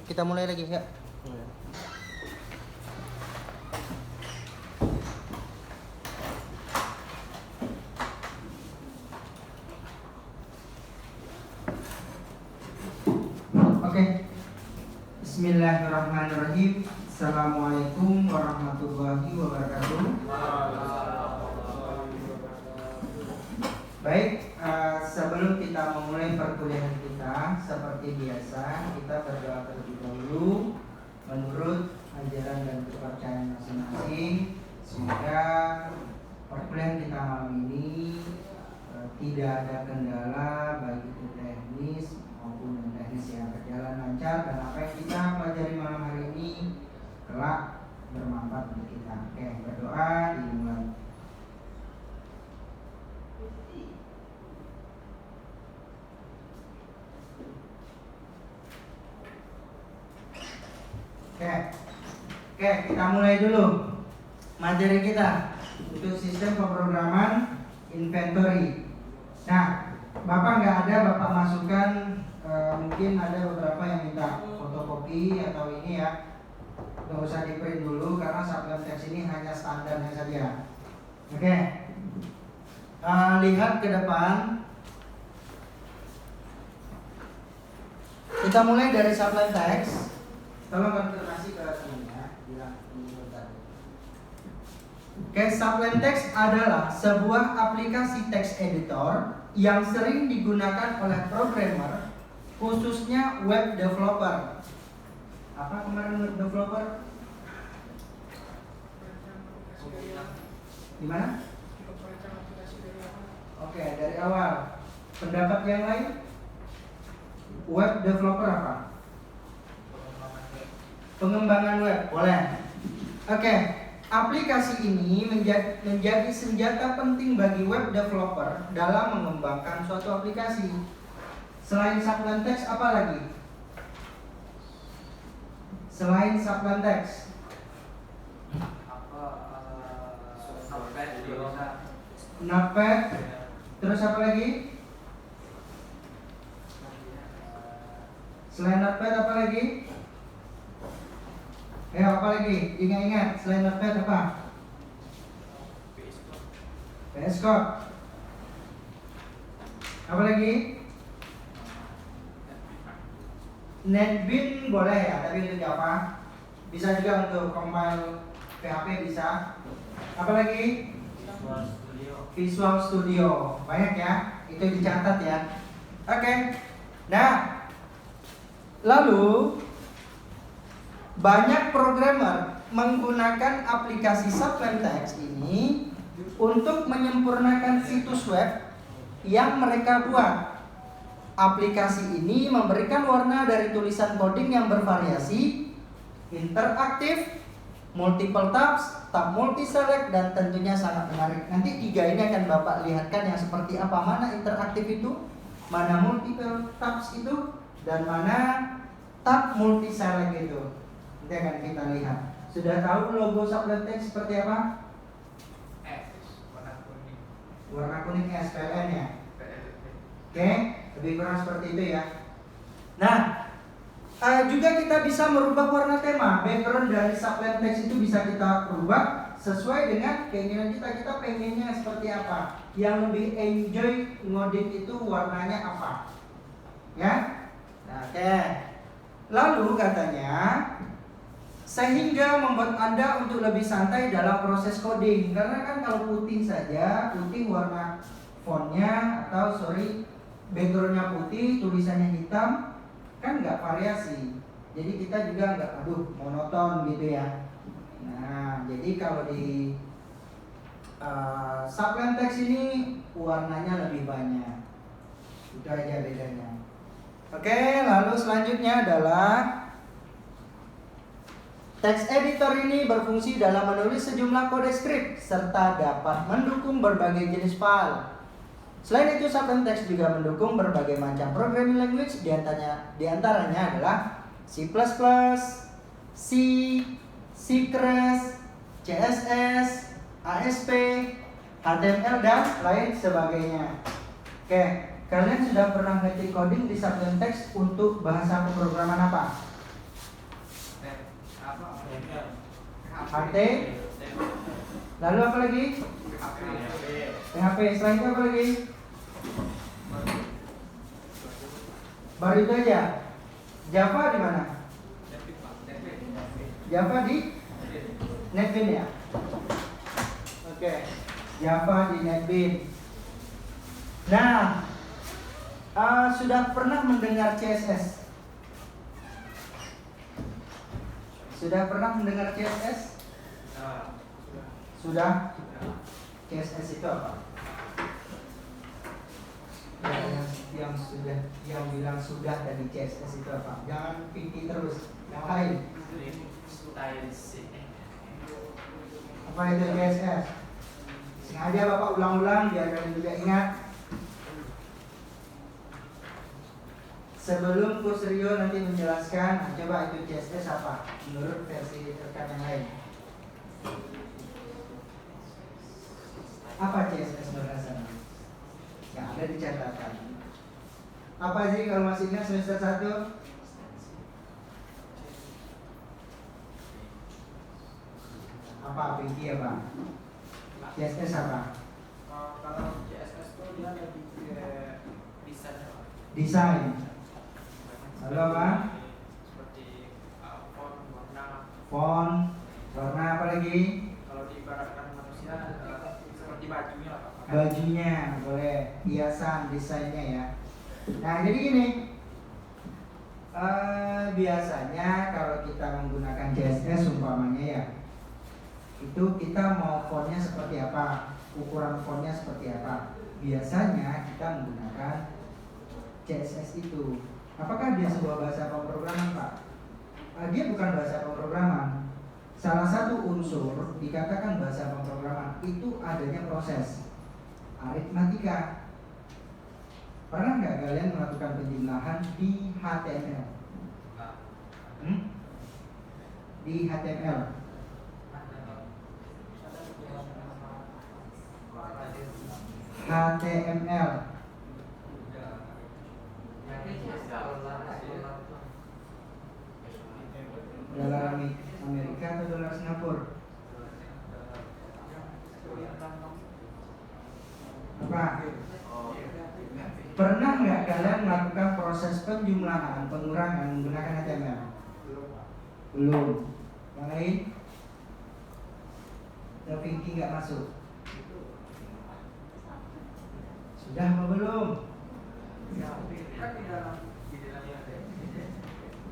kita mulai lagi ya. Oke. Bismillahirrahmanirrahim. Assalamualaikum warahmatullahi wabarakatuh. Baik, sebelum kita memulai perkuliahan kita, seperti biasa kita berdoa terlebih dahulu menurut ajaran dan kepercayaan masing-masing, sehingga perkuliahan kita malam ini tidak ada kendala baik itu teknis maupun non teknis, yang berjalan lancar, dan apa yang kita pelajari malam hari ini kelak bermanfaat untuk kita. Oke, berdoa dimulai. Oke, kita mulai dulu materi kita untuk sistem pemrograman inventory. Nah, Bapak nggak ada, Bapak masukkan mungkin ada beberapa yang minta fotokopi atau ini ya, nggak usah di print dulu karena subline teks ini hanya standarnya saja. Oke, lihat ke depan. Kita mulai dari subline teks. Tolong konfirmasi ke temannya, bilang ini bentar. Oke, subline text adalah sebuah aplikasi text editor yang sering digunakan oleh programmer, khususnya web developer. Apa kemarin web developer? Gimana? Oke, dari awal. Pendapat yang lain? Web developer apa? Pengembangan web, boleh. Oke, aplikasi ini menjadi senjata penting bagi web developer dalam mengembangkan suatu aplikasi. Selain subline text apa lagi? Selain subline text, Notepad, terus apa lagi? Selain Notepad apa lagi? Apa lagi? Ingat-ingat, selain Notepad apa? VS Code. Apa lagi? NetBeans boleh ya, tapi untuk Java. Bisa juga untuk compile PHP bisa. Apa lagi? Visual Studio. Banyak ya, itu dicatat ya. Oke. Nah, lalu banyak programmer menggunakan aplikasi subline text ini untuk menyempurnakan situs web yang mereka buat. Aplikasi ini memberikan warna dari tulisan coding yang bervariasi, interaktif, multiple tabs, tab multi select, dan tentunya sangat menarik. Nanti tiga ini akan Bapak lihatkan yang seperti apa. Mana interaktif itu, mana multiple tabs itu, dan mana tab multi select itu. Nanti akan kita lihat. Sudah tahu logo subline text seperti apa? Warna kuning. Warna kuning SPLN ya. Oke, lebih kurang seperti itu ya. Nah, juga kita bisa merubah warna tema. Background dari subline text itu bisa kita rubah sesuai dengan keinginan kita. Kita pengennya seperti apa? Yang lebih enjoy ngoding itu warnanya apa? Ya. Nah, oke. Lalu katanya, sehingga membuat Anda untuk lebih santai dalam proses coding. Karena kan kalau putih saja, putih warna fontnya atau backgroundnya putih, tulisannya hitam, kan nggak variasi. Jadi kita juga nggak monoton gitu ya. Nah, jadi kalau di subline text ini warnanya lebih banyak. Itu aja bedanya. Oke, lalu selanjutnya adalah text editor ini berfungsi dalam menulis sejumlah kode script serta dapat mendukung berbagai jenis file. Selain itu, subline text juga mendukung berbagai macam programming language, diantaranya adalah C++, C, C++, CSS, ASP, HTML, dan lain sebagainya. Oke, kalian sudah pernah ngetik coding di subline text untuk bahasa pemrograman apa? HT. Lalu apa lagi? PHP. Setelah itu apa lagi? Baru itu aja. Java di mana? Java di NetBeans ya. Oke. Java di NetBeans. Nah, sudah pernah mendengar CSS? Sudah pernah mendengar CSS? Sudah? CSS itu apa? Yang bilang sudah tadi CSS itu apa? Jangan pikir terus. Yang lain. Apa itu CSS? Sengaja Bapak ulang-ulang biar kalian juga ingat. Sebelum Coach Rio nanti menjelaskan, coba itu CSS apa menurut versi rekan yang lain. Apa CSS berdasarkan? Yang ada di catatan. Apa sih kalau masih ingat semester 1? Apa Pinky apa? CSS apa? Kalau CSS itu dia lebih ke desain. Desain. Lalu apa? Seperti Font, warna apa lagi? kalau diibaratkan manusia seperti bajunya lah Pak. Bajunya, boleh. Hiasan, desainnya ya. Nah jadi gini, biasanya kalau kita menggunakan CSS umpamanya ya, itu kita mau fontnya seperti apa, ukuran fontnya seperti apa. Biasanya kita menggunakan CSS itu. Apakah dia sebuah bahasa pemrograman, Pak? Dia bukan bahasa pemrograman. Salah satu unsur dikatakan bahasa pemrograman itu adanya proses aritmatika. Pernah nggak kalian melakukan penjumlahan di HTML? Di HTML? HTML. Dolar Amerika atau dolar Singapura? Apa? Pernah nggak kalian melakukan proses penjumlahan, pengurangan menggunakan HTML? Belum. Yang lain? Pinky nggak masuk. Sudah apa belum?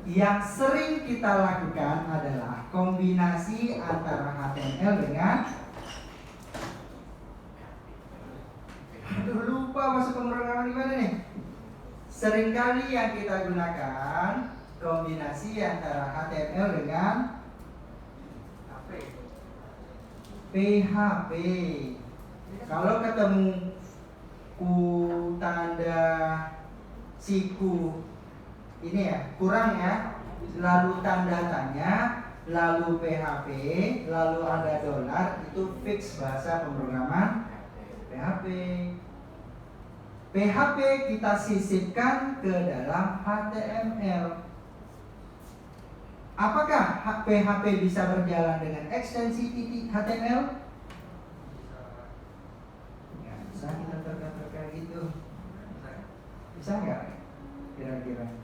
Yang sering kita lakukan adalah kombinasi antara HTML dengan lupa masuk pemrograman gimana nih? Seringkali yang kita gunakan kombinasi antara HTML dengan PHP. Kalau ketemu tanda siku ini ya kurang ya, lalu tanda tanya, lalu PHP, lalu ada dolar, itu fix bahasa pemrograman PHP. PHP kita sisipkan ke dalam HTML. Apakah PHP bisa berjalan dengan ekstensi HTML? Ya, bisa kita terka gitu. Bisa nggak? Kira-kira?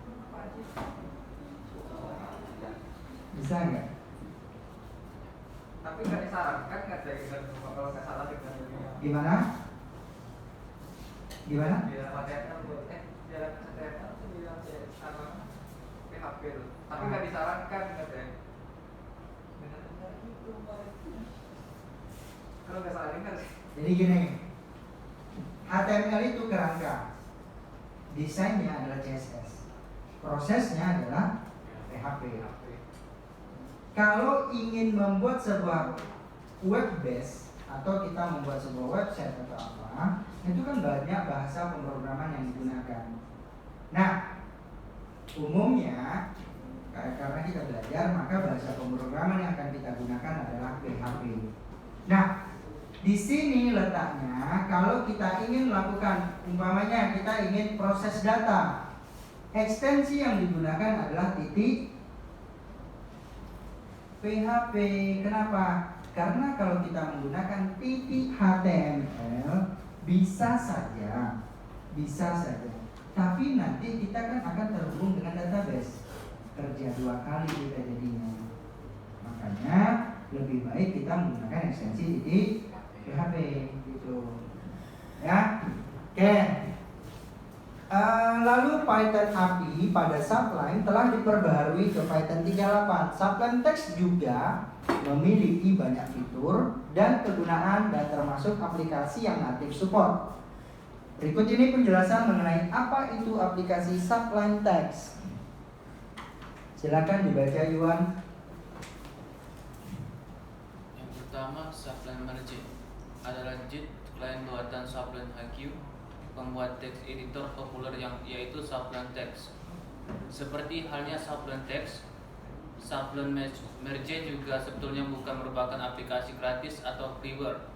Bisa nggak? Tapi nggak disarankan nggak ada kalau nggak salah dengan Gimana? Gimana? di dalam HTML di dalam HTML itu bilang PHP loh. Tapi nggak disarankan nggak ada dengan itu kalau nggak salah dengar sih. Jadi gini, HTML itu kerangka, desainnya adalah CSS, prosesnya adalah PHP. Kalau ingin membuat sebuah web base atau kita membuat sebuah website atau apa, itu kan banyak bahasa pemrograman yang digunakan. Nah, umumnya karena kita belajar, maka bahasa pemrograman yang akan kita gunakan adalah PHP. Nah, di sini letaknya kalau kita ingin melakukan, umpamanya kita ingin proses data, ekstensi yang digunakan adalah titik PHP. Kenapa? Karena kalau kita menggunakan titik HTML bisa saja, tapi nanti kita kan akan terhubung dengan database, kerja 2 kali kita jadinya. Makanya lebih baik kita menggunakan ekstensi titik PHP gitu ya. Oke. Lalu Python API pada Sublime telah diperbaharui ke Python 38. Sublime Text juga memiliki banyak fitur dan kegunaan dan termasuk aplikasi yang native support. Berikut ini penjelasan mengenai apa itu aplikasi Sublime Text. Silakan dibaca Yuan. Yang pertama, Sublime Merge adalah JIT klien buatan Sublime HQ, pembuat teks editor populer yaitu Sublime Text. Seperti halnya Sublime Text, Sublime Merge juga sebetulnya bukan merupakan aplikasi gratis atau freeware.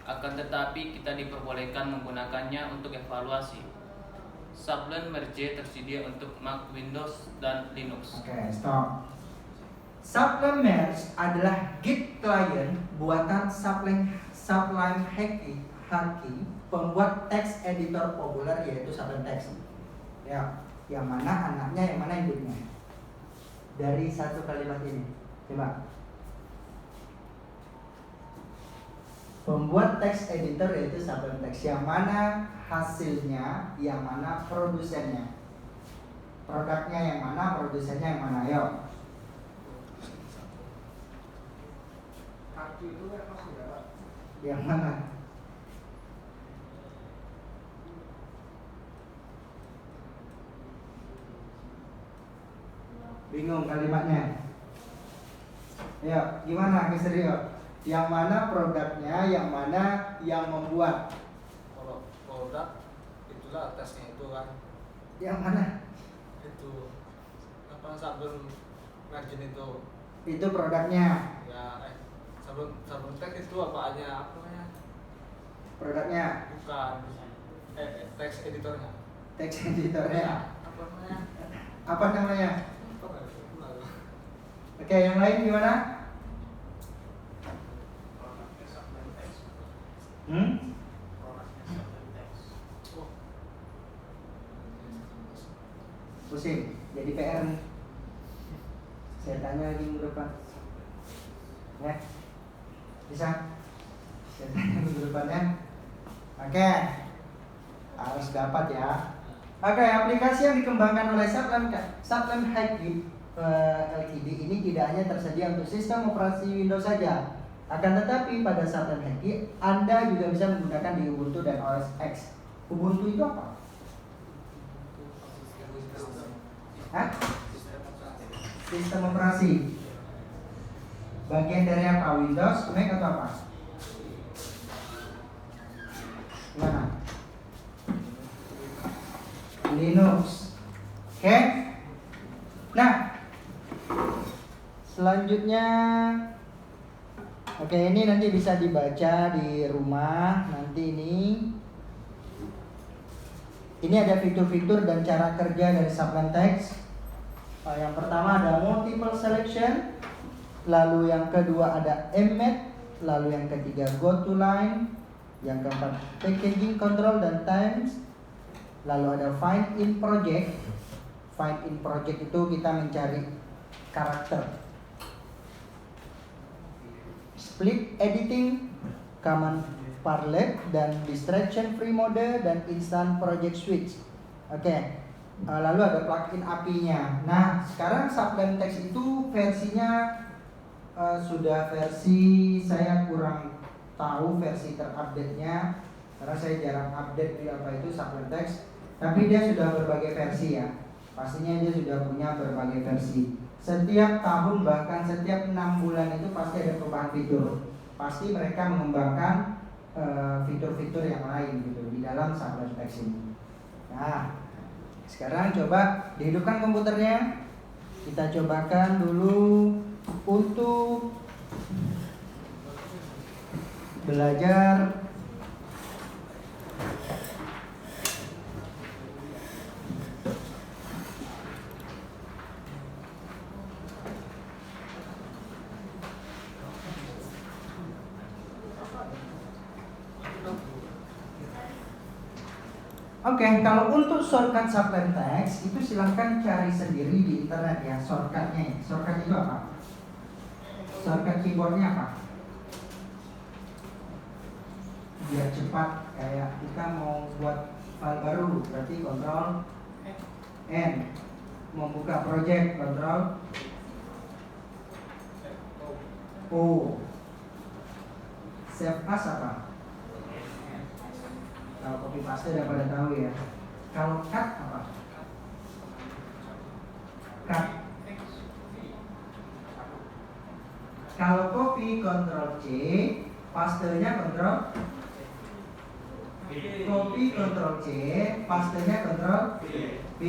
Akan tetapi kita diperbolehkan menggunakannya untuk evaluasi. Sublime Merge tersedia untuk Mac, Windows, dan Linux. Oke, stop. Sublime Merge adalah Git client buatan Sublime HQ, pembuat teks editor populer yaitu Sublime Text. Ya, yang mana anaknya, yang mana induknya? Dari satu kalimat ini, coba. Pembuat teks editor yaitu Sublime Text. Yang mana hasilnya, yang mana produsennya? Produknya yang mana, produsennya yang mana? Ayo. Kartu itu kan masih ya. Yang mana? Bingung kalimatnya. Ya, gimana Mas Rio? Yang mana produknya, yang mana yang membuat? Kalau produk itulah tesnya itu kan. Yang mana? Itu apa Sublime Merge itu. Itu produknya. Ya Sublime Text itu apaannya? Apa namanya? Produknya. Bukan. Text editornya. Teks editornya. Apa namanya? Apa namanya? Apa nggak itu? Oke, yang lain gimana? Oh. Pusing, jadi PR nih. Saya tanya lagi minggu depan. Ya, bisa? Saya tanya minggu depan ya. Oke, harus dapat ya. Oke, aplikasi yang dikembangkan oleh Sublime HQ Ltd ini tidak hanya tersedia untuk sistem operasi Windows saja. Akan tetapi pada Sublime HQ Anda juga bisa menggunakan di Ubuntu dan OS X. Ubuntu itu apa? Hah? Sistem operasi. Bagian dari apa? Windows, Mac atau apa? Gimana? Linux. Oke? Nah, selanjutnya, oke, ini nanti bisa dibaca di rumah. Nanti ini ada fitur-fitur dan cara kerja dari Sublime Text. Yang pertama ada multiple selection, lalu yang kedua ada embed, lalu yang ketiga go to line, yang keempat packaging control dan times, lalu ada find in project. Find in project itu kita mencari karakter. Split editing, command parlet, dan distraction free mode, dan instant project switch. Oke. Lalu ada plugin API-nya. Nah, sekarang Sublime Text itu versinya sudah versi, saya kurang tahu versi terupdate-nya karena saya jarang update di apa itu Sublime Text. Tapi dia sudah berbagai versi ya. Pastinya dia sudah punya berbagai versi. Setiap tahun bahkan setiap 6 bulan itu pasti ada perubahan fitur. Pasti mereka mengembangkan fitur-fitur yang lain gitu di dalam Sublime Text ini. Nah, sekarang coba dihidupkan komputernya. Kita cobakan dulu untuk belajar Oke, kalau untuk shortcut supplement text itu silahkan cari sendiri di internet ya shortcutnya. Shortcut itu apa? Shortcut keyboardnya apa? Biar cepat, kayak kita mau buat file baru berarti Ctrl N, membuka project Ctrl O, save as apa? Kalau copy paste udah pada tahu ya. Kalau cut apa? Cut. Kalau copy Ctrl C, pastenya Ctrl copy Ctrl C, pastenya Ctrl V.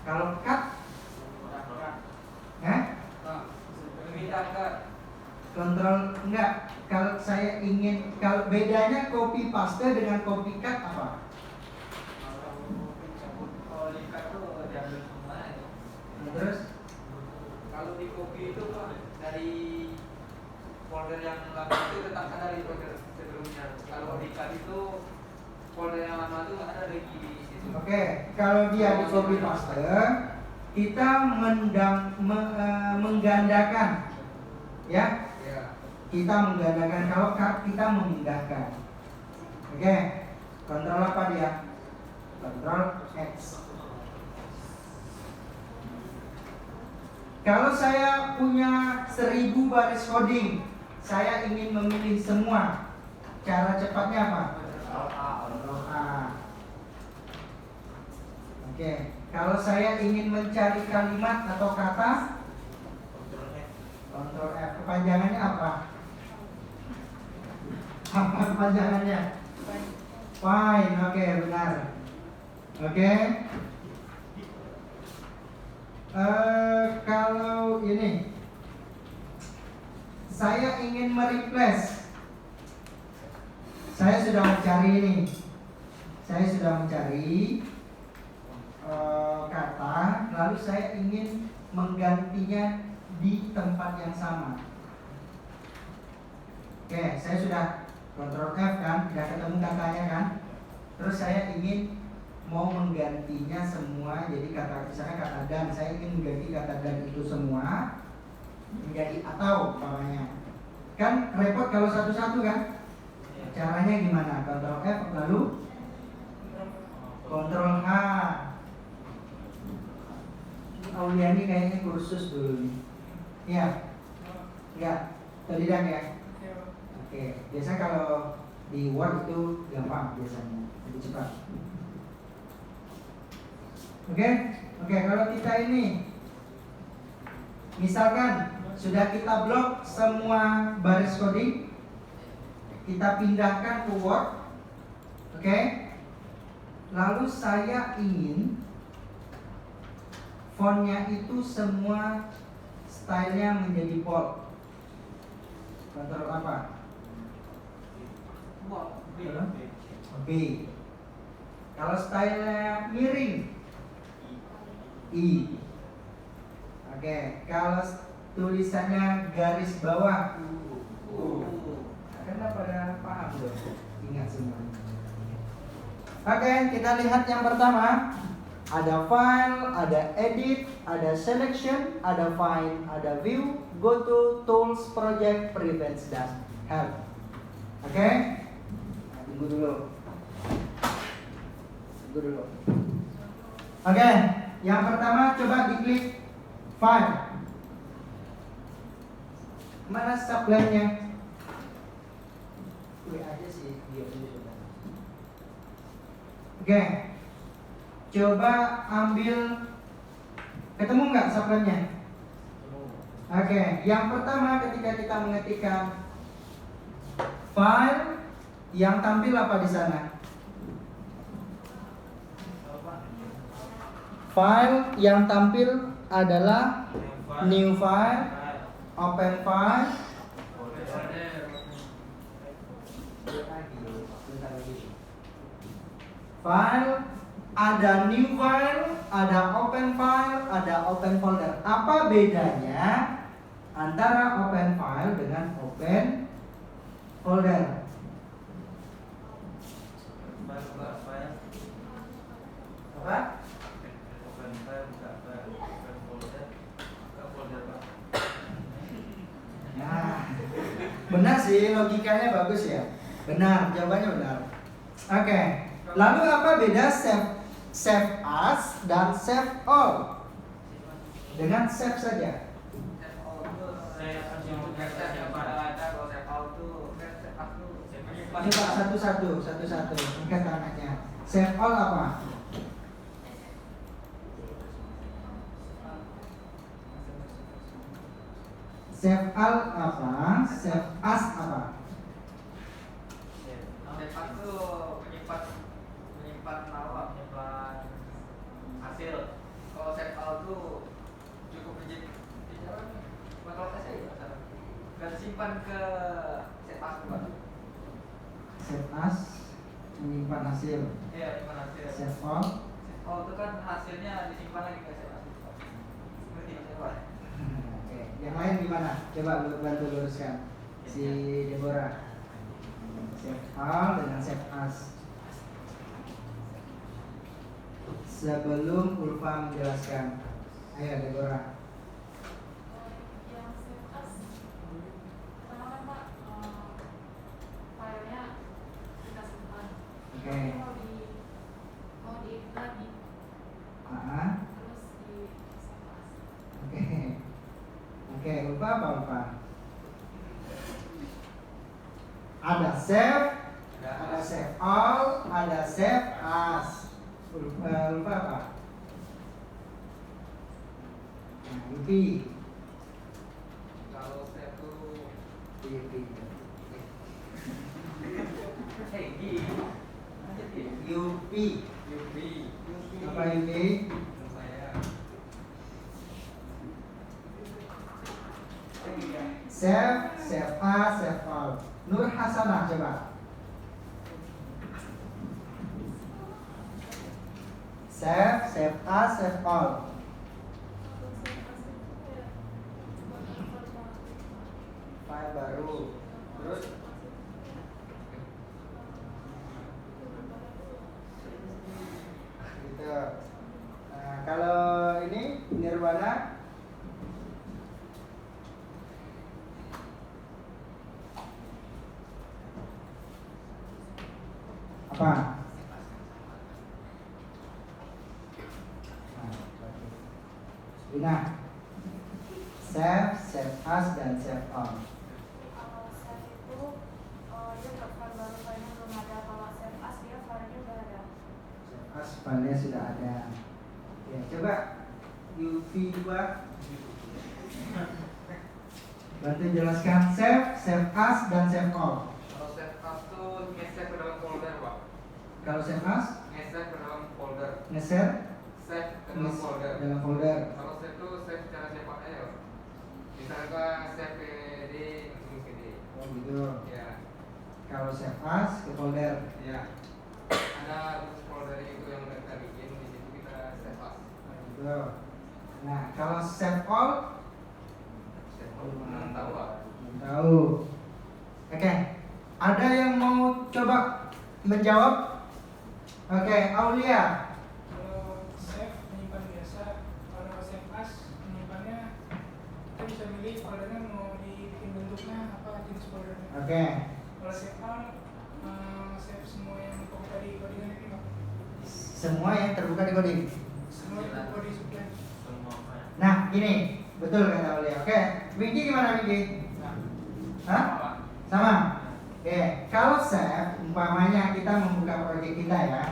Kalau cut, Ctrl enggak. Kalau saya ingin, kalau bedanya copy paste dengan copy cut apa? Kalau di cut tuh diambil semua ya. Terus Kalau di copy itu dari folder yang lama itu tetap ada di folder sebelumnya. Kalau di cut itu folder yang lama itu nggak ada lagi di situ. Oke, kalau dia di copy paste, kita menggandakan, ya. Ya. Kita menggandakan. Kalau cut kita memindahkan. Oke, kontrol apa dia? Kontrol X. Kalau saya punya 1000 baris coding, saya ingin memilih semua. Cara cepatnya apa? Kontrol A. Oke, kalau saya ingin mencari kalimat atau kata, Kontrol F. Kepanjangannya apa? Apa kepanjangannya? Fine. Oke, benar. Oke. Kalau ini, saya ingin mereplace. Saya sudah mencari ini. Saya sudah mencari kata, lalu saya ingin menggantinya di tempat yang sama. Oke, saya sudah Ctrl F kan, sudah ketemu katanya kan. Terus saya ingin mau menggantinya semua jadi kata, misalnya kata dan, saya ingin mengganti kata dan itu semua menjadi atau umpamanya. Kan repot kalau satu-satu kan. Caranya gimana? Ctrl F lalu Ctrl H. Auliani kayaknya kursus dulu nih. Iya. Enggak. Tidak ya. Oke, biasa kalau di Word itu gampang biasanya, lebih cepat. Oke, kalau kita ini, misalkan sudah kita blok semua baris coding, kita pindahkan ke Word, oke. Lalu saya ingin fontnya itu semua stylenya menjadi bold. Kontrol apa? B. Kalau stylenya miring, I. Oke, kalau tulisannya garis bawah, karena pada paham dong, ingat semua. Oke, kita lihat yang pertama. Ada file, ada edit, ada selection, ada find, ada view, go to, tools, project, prevents, dan help. Oke? Tunggu dulu. Oke, yang pertama coba diklik file. Mana subline-nya? Klik aja sih, biar dulu. Oke. Coba ambil, ketemu nggak subline-nya? Oke, yang pertama ketika kita mengetikkan file, yang tampil apa di sana? File yang tampil adalah new file, open file, file, ada new file, ada open file, ada open folder. Apa bedanya antara open file dengan open folder? apa? Open file, buka file, open folder, buka folder Pak. Nah, benar sih, logikanya bagus ya. Benar, jawabannya benar. Oke, lalu apa beda save as dan save all? Dengan save saja. Save all tuh save yang pada ada, kalau save all tuh save as tuh menyimpan. Coba satu-satu, angkat tangannya. Save all apa? Save all apa? Save as apa? Save as tuh menyimpan apa? Menyimpan hasil. Kalau save all tuh cukup kontrol saja dan simpan ke save as Pak. Save as menyimpan hasil. Iya, simpan hasil. Save all. Save all itu kan hasilnya disimpan lagi ke save as Pak. Ngerti maksudnya Pak? Oke, yang lain gimana? Coba lu bantu luruskan si Deborah. Save all dengan save as. Sebelum Ulfa menjelaskan, ayo Deborah. Yang save as pertama kan Pak, filenya kita simpan. Oke. Mau di-edit lagi, terus di save as. Oke, Ulfa apa Ulfa? Ada save, ada save all, ada save as. Ulfa apa? Nah, Yupi. Kalau save tuh Yupi. Yupi. Apa Yupi? Save, save as, save all. Nur Hasanah coba. Save, save as, save all. File baru. Terus gitu. Nah, kalau ini Nirwana apa? Lina, save, save as dan save all. Kalau save itu dia nggak file baru, filenya belum ada. Kalau save as dia filenya udah ada. Save as filenya sudah ada. Ya, coba UV2 bantu jelaskan save as dan save all. Kalau save as tuh nge-save ke dalam folder Pak. Kalau save as Nge-save ke dalam folder. nge-save Save ke dalam folder. dalam folder. Kalau save tuh save secara cepat aja Pak. Misalkan save PD langsung PD. Oh gitu. Ya, Kalau save as ke folder. ya. Ada folder itu yang udah kita bikin, di situ kita save as. Oh, gitu. Nah, kalau save all Save all belum tahu Pak. belum tahu. Oke. Ada yang mau coba menjawab? Oke, Aulia. Kalau save menyimpan biasa, kalau save as menyimpannya kita bisa milih foldernya mau dibikin bentuknya apa jenis foldernya. Oke. Kalau save all save semua yang terbuka di codingan ini Pak. Semua yang terbuka di coding. Semua yang terbuka di supply. Nah, gini, betul kata Aulia. Oke, Winky gimana Winky? Hah? Sama. Oke, kalau save umpamanya kita membuka proyek kita ya.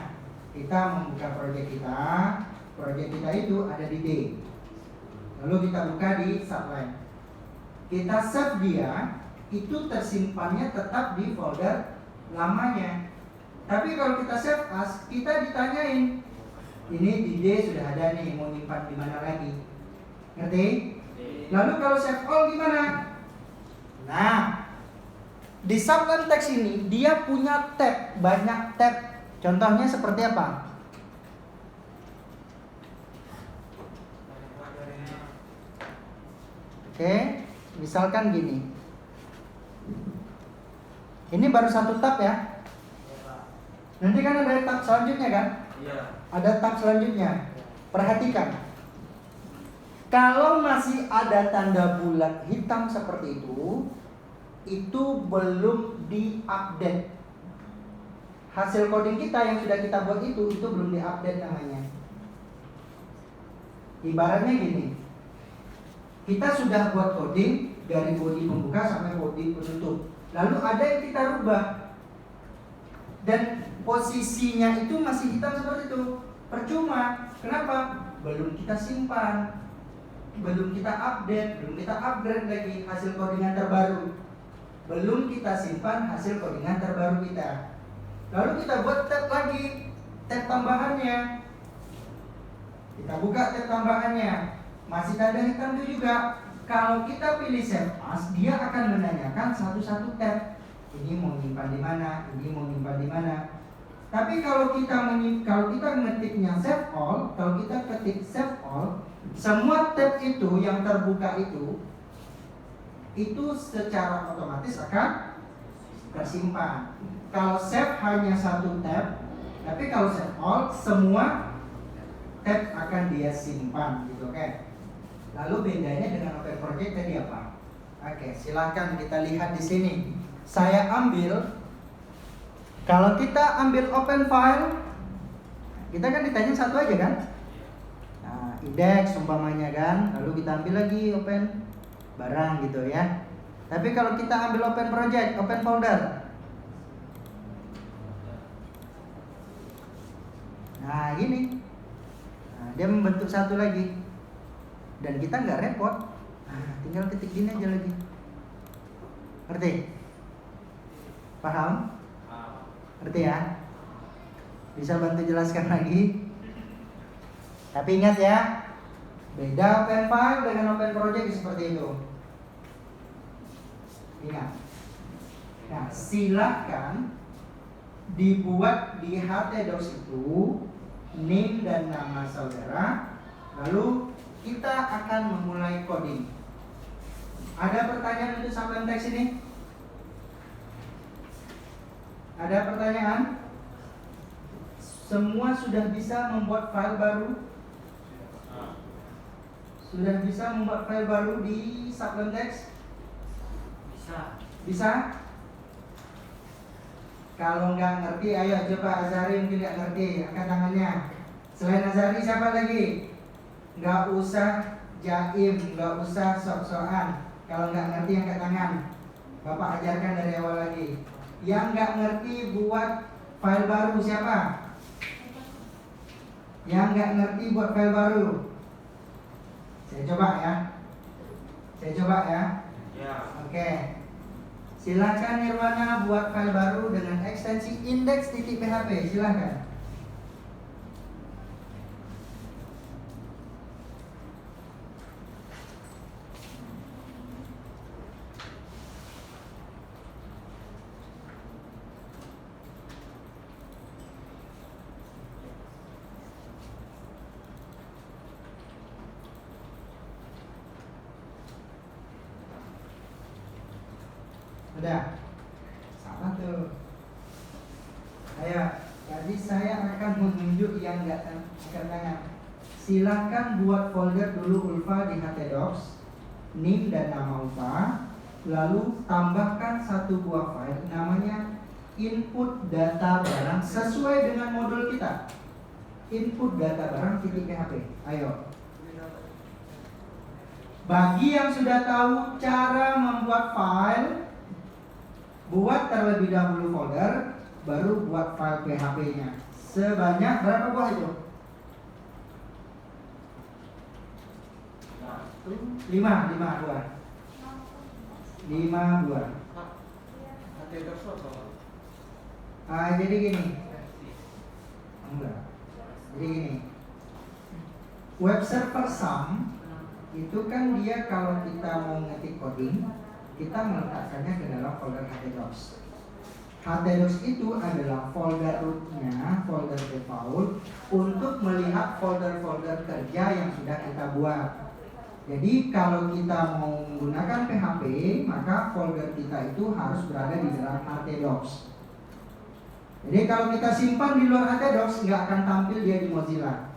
Kita membuka proyek kita itu ada di D. Lalu kita buka di subline. Kita save dia, itu tersimpannya tetap di folder lamanya. Tapi kalau kita save as, kita ditanyain, ini di D sudah ada nih, mau nyimpan di mana lagi? Ngerti? Lalu kalau save all gimana? Nah, di subline text ini dia punya tab, banyak tab. Contohnya seperti apa? Oke, misalkan gini. Ini baru satu tab ya. Nanti kan ada tab selanjutnya kan? Iya. Ada tab selanjutnya. Perhatikan. Kalau masih ada tanda bulat hitam seperti itu belum diupdate. Hasil coding kita yang sudah kita buat itu belum diupdate namanya. Ibaratnya gini. Kita sudah buat coding dari body pembuka sampai body penutup. Lalu ada yang kita rubah. Dan posisinya itu masih hitam seperti itu. Percuma. Kenapa? Belum kita simpan. Belum kita update, belum kita upgrade lagi hasil codingan terbaru. Belum kita simpan hasil codingan terbaru kita. Lalu kita buat tab lagi, tab tambahannya. Kita buka tab tambahannya. Masih tanda hitam itu juga. Kalau kita pilih save as, dia akan menanyakan satu-satu tab. Ini mau nyimpan di mana, ini mau nyimpan di mana. Tapi kalau kita ngetiknya save all, kalau kita ketik save all, semua tab itu yang terbuka itu secara otomatis akan tersimpan. Kalau save hanya satu tab, tapi kalau save all semua tab akan dia simpan gitu, oke. Lalu bedanya dengan Open Project tadi apa? Oke, silahkan kita lihat di sini. Saya ambil, kalau kita ambil open file, kita kan ditanya satu aja kan? Nah, index umpamanya kan, lalu kita ambil lagi open barang gitu ya. Tapi kalau kita ambil open project, open folder, nah gini, nah, dia membentuk satu lagi, dan kita nggak repot. Nah, tinggal ketik gini aja lagi. Ngerti? Paham? Ngerti ya? Bisa bantu jelaskan lagi? Tapi ingat ya, beda open file dengan open project seperti itu. Ingat. Nah, silakan dibuat di htdocs itu name dan nama saudara. Lalu kita akan memulai coding. Ada pertanyaan untuk sampel teks ini? Ada pertanyaan? Semua sudah bisa membuat file baru? Sudah bisa membuat file baru di Sublime Text? Bisa? Kalau nggak ngerti, ayo coba Azari mungkin nggak ngerti, angkat tangannya. Selain Azari siapa lagi? Nggak usah jaim, nggak usah sok-sokan. Kalau nggak ngerti angkat tangan. Bapak ajarkan dari awal lagi. Yang nggak ngerti buat file baru siapa? Yang nggak ngerti buat file baru? Saya coba ya. Ya. Oke. Silakan Nirwana buat file baru dengan ekstensi index.php. Silakan. Udah, sama tuh. Ayo, jadi saya akan menunjuk yang nggak angkat tangan. Silahkan buat folder dulu Ulfa di htdocs, name dan nama Ulfa. Lalu tambahkan satu buah file namanya input data barang sesuai dengan modul kita. Input data barang .php. Ayo. Bagi yang sudah tahu cara membuat file, buat terlebih dahulu folder, baru buat file PHP-nya. Sebanyak berapa buah itu? 5 buah. 5 buah. Jadi gini. Enggak. Jadi gini. Web server sum itu kan dia kalau kita mau ngetik coding, kita meletakkannya ke dalam folder htdocs. Htdocs itu adalah folder rootnya, folder default untuk melihat folder-folder kerja yang sudah kita buat. Jadi kalau kita mau menggunakan PHP, maka folder kita itu harus berada di dalam htdocs. Jadi kalau kita simpan di luar htdocs nggak akan tampil dia di Mozilla.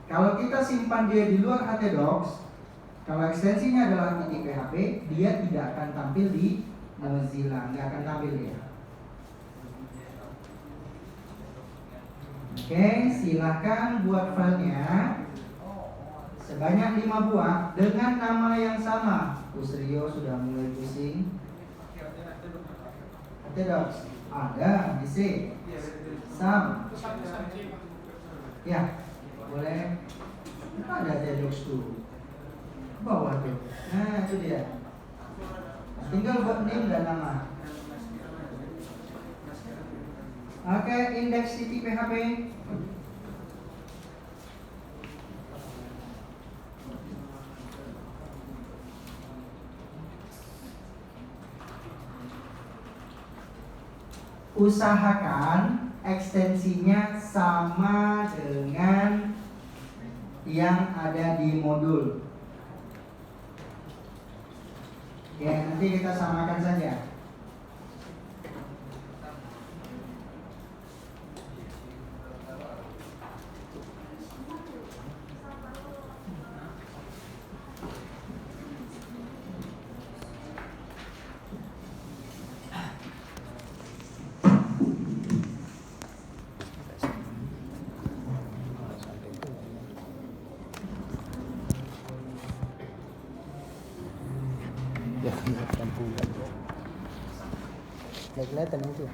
Kalau kita simpan dia di luar htdocs, kalau ekstensinya adalah .php, dia tidak akan tampil di Mozilla, nggak akan tampil dia. Oke, silahkan buat filenya sebanyak 5 buah dengan nama yang sama. Rio sudah mulai pusing. htdocs ada di C. Sam. Itu satu saja. Ya, boleh. Ada htdocs tuh. Bawah tuh. Nah, itu dia. Tinggal buat name dan nama. Oke, indeks titik PHP. Usahakan ekstensinya sama dengan yang ada di modul. Oke, nanti kita samakan saja. Kelihatan itu.